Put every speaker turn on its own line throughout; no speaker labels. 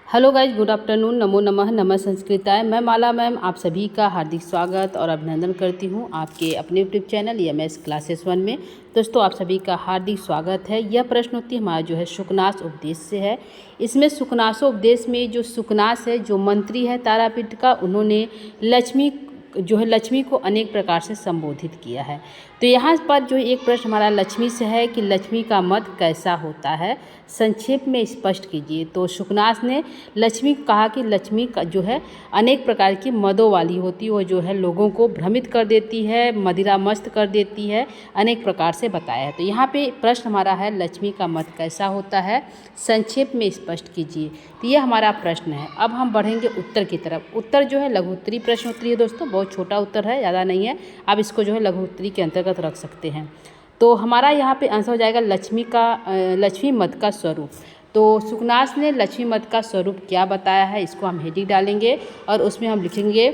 Hello guys, good afternoon. नमो नमः, नमः संस्कृताय। मैं माला मैम आप सभी का हार्दिक स्वागत और अभिनंदन करती हूँ आपके अपने यूट्यूब चैनल EMS क्लासेस 1 में। दोस्तों, आप सभी का हार्दिक स्वागत है। यह प्रश्नोत्तरी हमारा जो है सुकनास उपदेश से है। इसमें सुकनासो उपदेश में जो सुकनास है, जो मंत्री है तारापीठ का, उन्होंने लक्ष्मी को अनेक प्रकार से संबोधित किया है। तो यहाँ पर जो एक प्रश्न हमारा लक्ष्मी से है कि लक्ष्मी का मत कैसा होता है, संक्षेप में स्पष्ट कीजिए। तो सुकनास ने लक्ष्मी को कहा कि लक्ष्मी का जो है अनेक प्रकार की मदों वाली होती है, वो जो है लोगों को भ्रमित कर देती है, मदिरा मस्त कर देती है, अनेक प्रकार से बताया है। तो यहाँ पे प्रश्न हमारा है लक्ष्मी का मत कैसा होता है, संक्षेप में स्पष्ट कीजिए। तो ये हमारा प्रश्न है। अब हम बढ़ेंगे उत्तर की तरफ। उत्तर जो है लघु उत्तरी प्रश्न उत्तरी है दोस्तों, बहुत छोटा उत्तर है, ज़्यादा नहीं है। आप इसको जो है लघु उत्तरी के अंतर्गत रख सकते हैं। तो हमारा यहाँ पे आंसर हो जाएगा लक्ष्मी मत का स्वरूप। तो सुकनास ने लक्ष्मी मत का स्वरूप क्या बताया है, इसको हम हेडिंग डालेंगे और उसमें हम लिखेंगे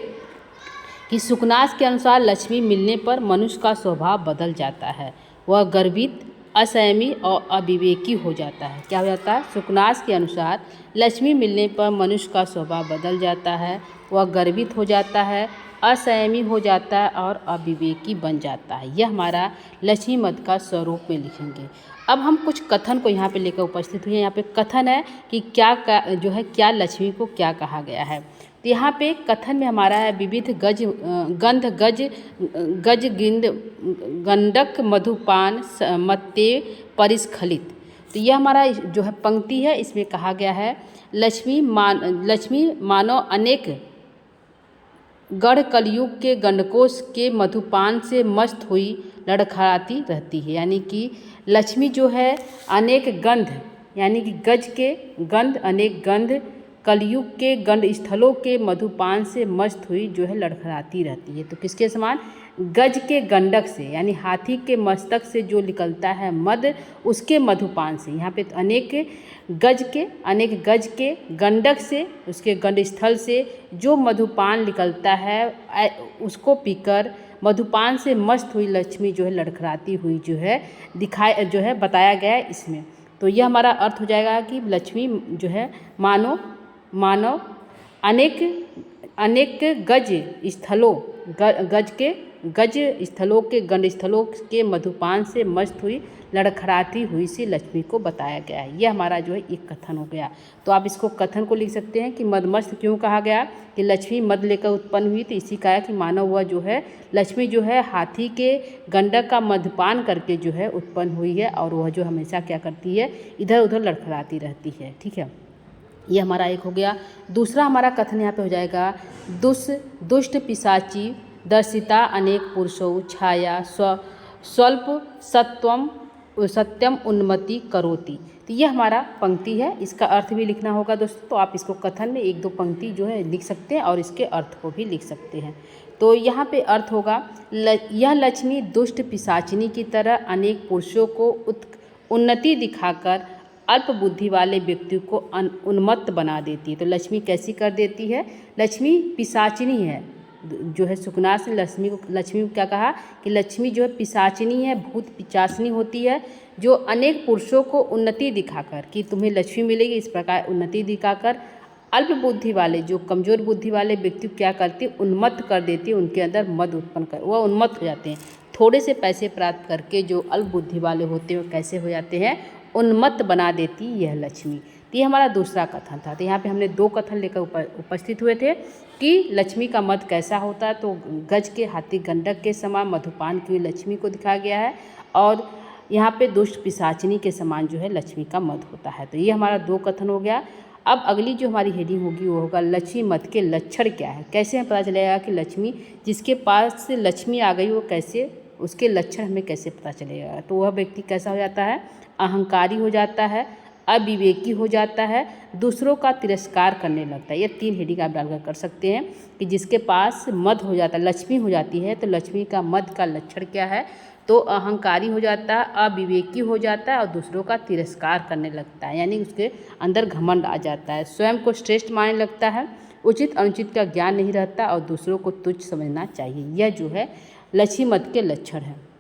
कि सुकनास के अनुसार लक्ष्मी मिलने पर मनुष्य का स्वभाव बदल जाता है। वह गर्वित, असंयमी और अविवेकी हो जाता है। क्या हो जाता है? सुकनास के अनुसार लक्ष्मी मिलने पर मनुष्य का स्वभाव बदल जाता है। वह गर्वित हो जाता है, असंयमी हो जाता है और अविवेकी बन जाता है। यह हमारा लक्ष्मी मत का स्वरूप में लिखेंगे। अब हम कुछ कथन को यहाँ पे लेकर उपस्थित हुए हैं। यहाँ पे कथन है कि क्या लक्ष्मी को क्या कहा गया है। तो यहाँ पे कथन में हमारा है विविध गज गिंद गंडक मधुपान मत्ते परिस्खलित। तो यह हमारा जो है पंक्ति है, इसमें कहा गया है लक्ष्मी मानो अनेक गढ़ कलयुग के गंडकों के मधुपान से मस्त हुई लड़खड़ाती रहती है। यानी कि लक्ष्मी जो है अनेक गंध, यानी कि गज के गंध, अनेक गंध कलयुग के गंड स्थलों के मधुपान से मस्त हुई जो है लड़खड़ाती रहती है। तो किसके समान? गज के गंडक से, यानी हाथी के मस्तक से जो निकलता है मद, उसके मधुपान से। यहाँ पे तो अनेक गज के गंडक से, उसके गंड स्थल से जो मधुपान निकलता है उसको पीकर मधुपान से मस्त हुई लक्ष्मी जो है लड़खड़ाती हुई जो है बताया गया है इसमें। तो यह हमारा अर्थ हो जाएगा कि लक्ष्मी जो है मानव अनेक गज स्थलों के गंड स्थलों के मधुपान से मस्त हुई लड़खड़ाती हुई सी लक्ष्मी को बताया गया है। यह हमारा जो है एक कथन हो गया। तो आप इसको कथन को लिख सकते हैं कि मदमस्त क्यों कहा गया कि लक्ष्मी मद लेकर उत्पन्न हुई। तो इसी का है कि मानव हुआ जो है लक्ष्मी जो है हाथी के गंडक का मधुपान करके जो है उत्पन्न हुई है, और वह जो हमेशा क्या करती है, इधर उधर लड़खड़ाती रहती है। ठीक है, ये हमारा एक हो गया। दूसरा हमारा कथन यहाँ पे हो जाएगा दुष्ट पिशाची दर्शिता अनेक पुरुषों छाया स्वल्प सत्यम उन्नति करोति। तो ये हमारा पंक्ति है, इसका अर्थ भी लिखना होगा दोस्तों। तो आप इसको कथन में एक दो पंक्ति जो है लिख सकते हैं और इसके अर्थ को भी लिख सकते हैं। तो यहाँ पे अर्थ होगा यह लक्ष्मी दुष्ट पिशाचिनी की तरह अनेक पुरुषों को उन्नति दिखाकर अल्प बुद्धि वाले व्यक्ति को उन्मत्त बना देती है। तो लक्ष्मी कैसी कर देती है? लक्ष्मी पिशाचिनी है जो है। सुकनास ने लक्ष्मी को क्या कहा कि लक्ष्मी जो है पिशाचिनी है, भूत पिचासनी होती है, जो अनेक पुरुषों को उन्नति दिखाकर कि तुम्हें लक्ष्मी मिलेगी, इस प्रकार उन्नति दिखाकर अल्प बुद्धि वाले, जो कमज़ोर बुद्धि वाले व्यक्ति को क्या करती है, उन्मत्त कर देती है, उनके अंदर मद उत्पन्न कर, वह उन्मत्त हो जाते हैं। थोड़े से पैसे प्राप्त करके जो अल्प बुद्धि वाले होते हैं वो कैसे हो जाते हैं, उन्मत्त बना देती यह लक्ष्मी। तो ये हमारा दूसरा कथन था। तो यहाँ पे हमने दो कथन लेकर उपस्थित हुए थे कि लक्ष्मी का मत कैसा होता है। तो गज के हाथी गंडक के समान मधुपान की लक्ष्मी को दिखाया गया है, और यहाँ पे दुष्ट पिशाचिनी के समान जो है लक्ष्मी का मत होता है। तो ये हमारा दो कथन हो गया। अब अगली जो हमारी हेडिंग होगी वो होगा लक्ष्मी मत के लक्षण क्या है। कैसे हमें पता चलेगा कि लक्ष्मी, जिसके पास से लक्ष्मी आ गई, वो कैसे, उसके लक्षण हमें कैसे पता चलेगा। तो वह व्यक्ति कैसा हो जाता है? अहंकारी हो जाता है, अविवेकी हो जाता है, दूसरों का तिरस्कार करने लगता है। ये तीन हेडिंग आप डालकर कर सकते हैं कि जिसके पास मद हो जाता है, लक्ष्मी हो जाती है, तो लक्ष्मी का मद का लक्षण क्या है? तो अहंकारी हो जाता है, अविवेकी हो जाता है और दूसरों का तिरस्कार करने लगता है, यानी उसके अंदर घमंड आ जाता है, स्वयं को श्रेष्ठ मानने लगता है, उचित अनुचित का ज्ञान नहीं रहता और दूसरों को तुच्छ समझना चाहिए। यह जो है लक्ष्मी मत के लक्षण है।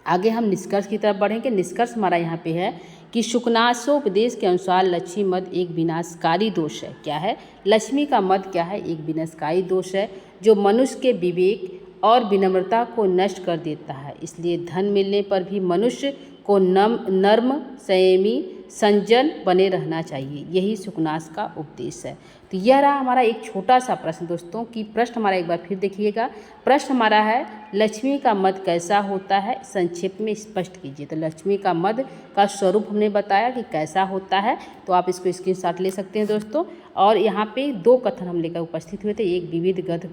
आगे हम निष्कर्ष की तरफ बढ़ेंगे। निष्कर्ष हमारा यहाँ पे है कि शुकनासोपदेश के अनुसार लक्ष्मी मद एक विनाशकारी दोष है। क्या है? लक्ष्मी का मद क्या है? एक विनाशकारी दोष है जो मनुष्य के विवेक और विनम्रता को नष्ट कर देता है। इसलिए धन मिलने पर भी मनुष्य को नर्म, संयमी, संजन बने रहना चाहिए। यही शुकनास का उपदेश है। तो यह रहा हमारा एक छोटा सा प्रश्न दोस्तों। कि प्रश्न हमारा एक बार फिर देखिएगा। प्रश्न हमारा है लक्ष्मी का मद कैसा होता है? संक्षेप में स्पष्ट कीजिए। तो लक्ष्मी का मद का स्वरूप हमने बताया कि कैसा होता है, तो आप इसको स्क्रीनशॉट ले सकते हैं दोस्तों। और यहाँ पे दो कथन हम लेकर उपस्थित हुए थे। एक विविध गध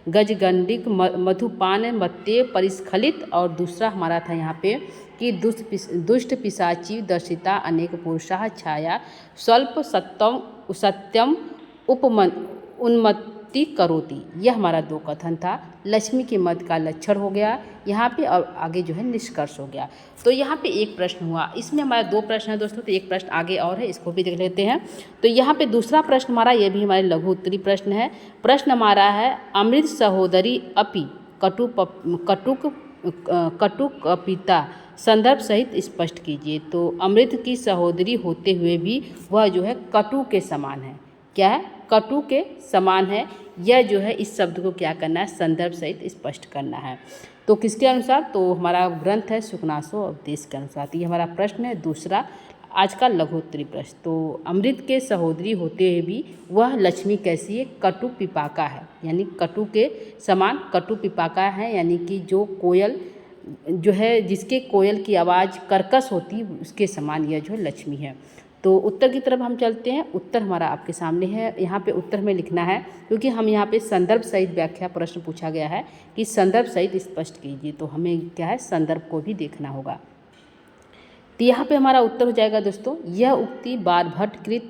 गजगंडिक मधुपान मत्ते परिस्खलित, और दूसरा हमारा था यहाँ पे कि दुष्ट पिशाची दर्शिता अनेक पुरुषाः छाया स्वल्प सत्यम उन्मत्ति करोति। यह हमारा दो कथन था। लक्ष्मी के मद का लक्षण हो गया यहाँ पे, और आगे जो है निष्कर्ष हो गया। तो यहाँ पे एक प्रश्न हुआ। इसमें हमारा दो प्रश्न है दोस्तों, तो एक प्रश्न आगे और है, इसको भी देख लेते हैं। तो यहाँ पे दूसरा प्रश्न हमारा, ये भी हमारे लघु उत्तरी प्रश्न है। प्रश्न हमारा है अमृत सहोदरी अपि कटुक पिता संदर्भ सहित स्पष्ट कीजिए। तो अमृत की सहोदरी होते हुए भी वह जो है कटु के समान है। क्या है? कटु के समान है। यह जो है इस शब्द को क्या करना है? संदर्भ सहित स्पष्ट करना है। तो किसके अनुसार? तो हमारा ग्रंथ है शुकनासो उपदेश के अनुसार। तो ये हमारा प्रश्न है दूसरा, आज का लघु उत्तरी प्रश्न। तो अमृत के सहोदरी होते हुए भी वह लक्ष्मी कैसी है? कटु पिपाका है, यानी कटु के समान कटु पिपाका है, यानी कि जो कोयल जो है, जिसके कोयल की आवाज़ कर्कश होती, उसके समान यह जो लक्ष्मी है। तो उत्तर की तरफ हम चलते हैं। उत्तर हमारा आपके सामने है। यहाँ पे उत्तर में लिखना है, क्योंकि हम यहाँ पे संदर्भ सहित व्याख्या प्रश्न पूछा गया है कि संदर्भ सहित स्पष्ट कीजिए। तो हमें क्या है? संदर्भ को भी देखना होगा। तो यहाँ पे हमारा उत्तर हो जाएगा दोस्तों, यह उक्ति बारभट्ट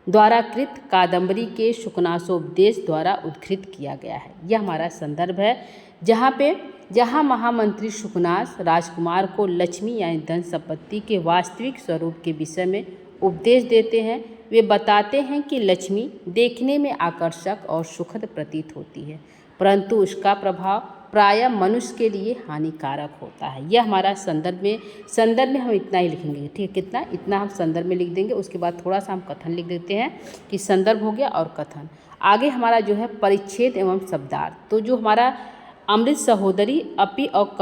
द्वारा कृत कादंबरी के शुकनासोपदेश द्वारा उद्धृत किया गया है। यह हमारा संदर्भ है, जहाँ महामंत्री शुकनास राजकुमार को लक्ष्मी यानी धन संपत्ति के वास्तविक स्वरूप के विषय में उपदेश देते हैं। वे बताते हैं कि लक्ष्मी देखने में आकर्षक और सुखद प्रतीत होती है, परंतु उसका प्रभाव प्रायः मनुष्य के लिए हानिकारक होता है। यह हमारा संदर्भ में हम इतना ही लिखेंगे। ठीक है, कितना? इतना हम संदर्भ में लिख देंगे। उसके बाद थोड़ा सा हम कथन लिख देते हैं कि संदर्भ हो गया और कथन। आगे हमारा जो है परिच्छेद एवं शब्दार्थ। तो जो हमारा अमृत सहोदरी अपि और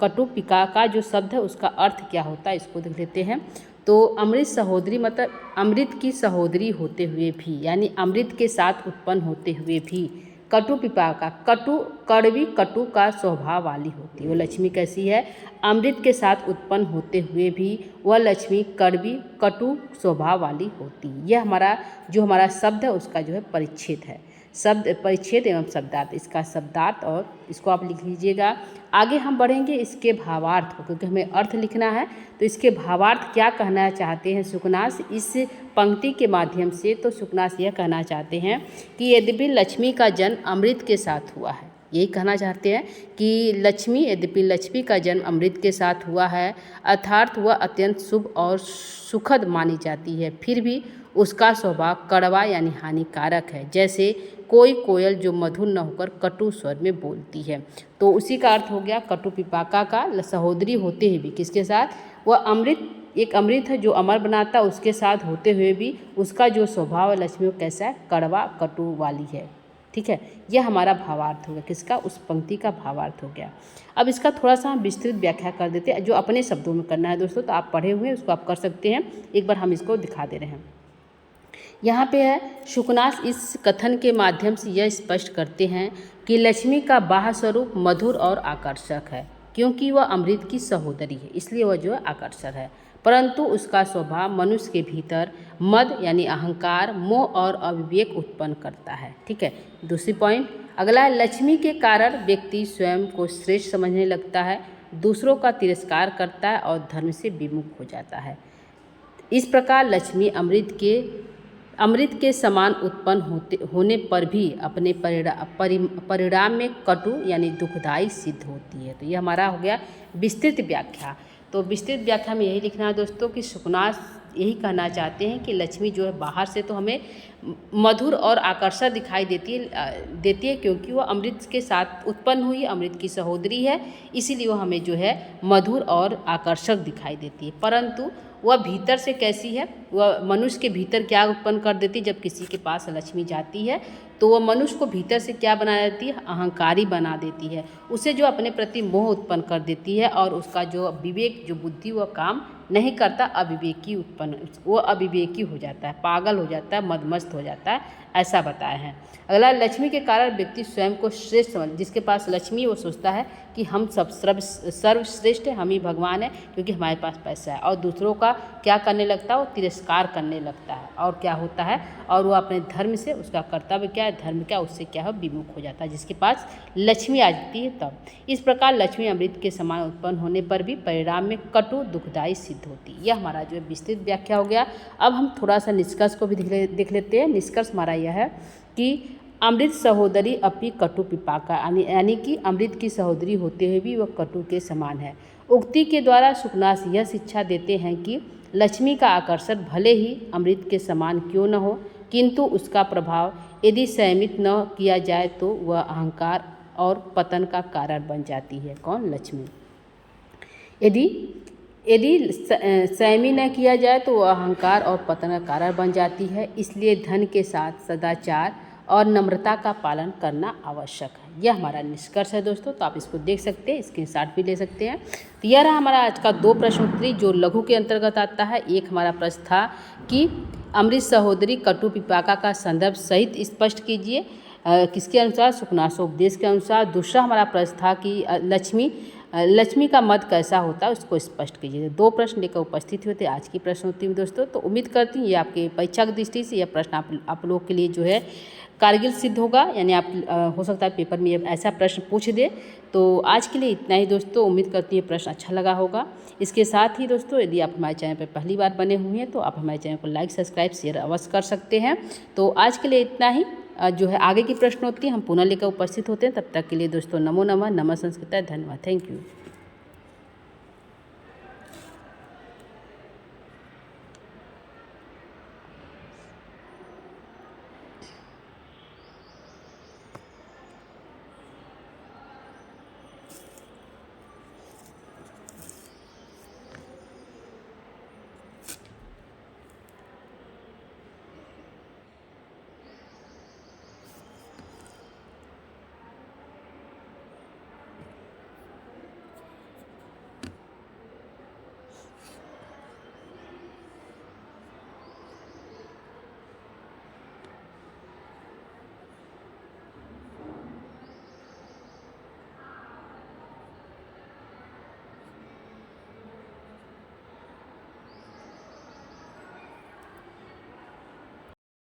कटुपिका का जो शब्द है उसका अर्थ क्या होता है, इसको देख लेते हैं। तो अमृत सहोदरी मतलब अमृत की सहोदरी होते हुए भी, यानी अमृत के साथ उत्पन्न होते हुए भी कटु पिपाका, कड़वी कटु का स्वभाव वाली होती है। वो लक्ष्मी कैसी है? अमृत के साथ उत्पन्न होते हुए भी वह लक्ष्मी कड़वी कटु स्वभाव वाली होती है। यह हमारा शब्द है उसका जो है परिच्छेद है। शब्द परिच्छेद एवं शब्दार्थ, इसका शब्दार्थ और इसको आप लिख लीजिएगा। आगे हम बढ़ेंगे इसके भावार्थ को, क्योंकि हमें अर्थ लिखना है। तो इसके भावार्थ क्या कहना चाहते हैं शुकनास इस पंक्ति के माध्यम से? तो शुकनास यह कहना चाहते हैं कि यद्यपि लक्ष्मी का जन्म अमृत के साथ हुआ है, यही कहना चाहते हैं कि यद्यपि लक्ष्मी का जन्म अमृत के साथ हुआ है, अर्थात वह अत्यंत शुभ और सुखद मानी जाती है, फिर भी उसका स्वभाव कड़वा यानी हानिकारक है, जैसे कोई कोयल जो मधुर न होकर कटु स्वर में बोलती है। तो उसी का अर्थ हो गया कटु पिपाका का सहोदरी होते हुए भी किसके साथ? वह एक अमृत है जो अमर बनाता, उसके साथ होते हुए भी उसका जो स्वभाव है लक्ष्मी को कैसा है? कड़वा कटु वाली है। ठीक है, यह हमारा भावार्थ हो गया। किसका? उस पंक्ति का भावार्थ हो गया। अब इसका थोड़ा सा हम विस्तृत व्याख्या कर देते हैं, जो अपने शब्दों में करना है दोस्तों। तो आप पढ़े हुए हैं उसको आप कर सकते हैं। एक बार हम इसको दिखा दे रहे हैं। यहाँ पे है शुकनास इस कथन के माध्यम से यह स्पष्ट करते हैं कि लक्ष्मी का बाह्य स्वरूप मधुर और आकर्षक है, क्योंकि वह अमृत की सहोदरी है, इसलिए वह जो है आकर्षक है, परंतु उसका स्वभाव मनुष्य के भीतर मद यानी अहंकार, मोह और अविवेक उत्पन्न करता है। ठीक है, दूसरी पॉइंट अगला है, लक्ष्मी के कारण व्यक्ति स्वयं को श्रेष्ठ समझने लगता है, दूसरों का तिरस्कार करता है और धर्म से विमुख हो जाता है। इस प्रकार लक्ष्मी अमृत के समान उत्पन्न होने पर भी अपने परिणाम में कटु यानी दुखदायी सिद्ध होती है। तो ये हमारा हो गया विस्तृत व्याख्या। तो विस्तृत व्याख्या में यही लिखना है दोस्तों कि शुकनास यही कहना चाहते हैं कि लक्ष्मी जो है बाहर से तो हमें मधुर और आकर्षक दिखाई देती है क्योंकि वह अमृत के साथ उत्पन्न हुई, अमृत की सहोदरी है, इसीलिए वह हमें जो है मधुर और आकर्षक दिखाई देती है। परंतु वह भीतर से कैसी है, वह मनुष्य के भीतर क्या उत्पन्न कर देती है। जब किसी के पास लक्ष्मी जाती है तो वह मनुष्य को भीतर से क्या बना देती है, अहंकारी बना देती है, उसे जो अपने प्रति मोह उत्पन्न कर देती है और उसका जो विवेक, जो बुद्धि, वह काम नहीं करता, वो अविवेकी हो जाता है, पागल हो जाता है, मदमस्त हो जाता है, ऐसा बताया है। अगला, लक्ष्मी के कारण व्यक्ति स्वयं को श्रेष्ठ समझ, जिसके पास लक्ष्मी वो सोचता है कि हम सब सर्वश्रेष्ठ है, हम ही भगवान है क्योंकि हमारे पास पैसा है, और दूसरों का क्या करने लगता है, वो तिरस्कार करने लगता है और क्या होता है, और वो अपने धर्म से, उसका कर्तव्य क्या है, धर्म क्या, उससे क्या है, विमुख हो जाता है, जिसके पास लक्ष्मी आ जाती है तब। इस प्रकार लक्ष्मी अमृत के समान उत्पन्न होने पर भी परिणाम में कटु दुखदायी सिद्ध होती है। यह हमारा जो है विस्तृत व्याख्या हो गया। अब हम थोड़ा सा निष्कर्ष को भी देख लेते हैं। निष्कर्ष हमारा यह है कि अमृत सहोदरी अपनी कटु पिपाका, यानी कि अमृत की सहोदरी होते हुए भी वह कटु के समान है। उक्ति के द्वारा सुकनास यह शिक्षा देते हैं कि लक्ष्मी का आकर्षण भले ही अमृत के समान क्यों न हो, किंतु उसका प्रभाव यदि संयमित न किया जाए तो वह अहंकार और पतन का कारण बन जाती है। कौन? लक्ष्मी। यदि संयमी न किया जाए तो वह अहंकार और पतन का कारण बन जाती है। इसलिए धन के साथ सदाचार और नम्रता का पालन करना आवश्यक है। यह हमारा निष्कर्ष है दोस्तों, तो आप इसको देख सकते हैं, स्क्रीनशॉट भी ले सकते हैं। तो यह रहा हमारा आज का 2 प्रश्नोत्तरी जो लघु के अंतर्गत आता है। एक हमारा प्रश्न था कि अमृत सहोदरी कटु पिपाका का संदर्भ सहित स्पष्ट कीजिए, किसके अनुसार? सुकनासोपदेश के अनुसार। दूसरा हमारा प्रश्न था कि लक्ष्मी का मत कैसा होता है, उसको स्पष्ट कीजिए। 2 प्रश्न लेकर उपस्थित हुए थे आज की प्रश्नोत्तरी में दोस्तों। तो उम्मीद करती हूँ ये आपके परीक्षा की दृष्टि से यह प्रश्न आप लोग के लिए जो है कारगर सिद्ध होगा, यानी आप हो सकता है पेपर में ऐसा प्रश्न पूछ दे। तो आज के लिए इतना ही दोस्तों। उम्मीद करती हूँ ये प्रश्न अच्छा लगा होगा। इसके साथ ही दोस्तों, यदि आप हमारे चैनल पर पहली बार बने हुए हैं तो आप हमारे चैनल को लाइक, सब्सक्राइब, शेयर अवश्य कर सकते हैं। तो आज के लिए इतना ही। जो है आगे की प्रश्नोत्तरी हम पुनः लेकर उपस्थित होते हैं। तब तक के लिए दोस्तों नमो नमः, नमः संस्कृत, धन्यवाद, थैंक यू।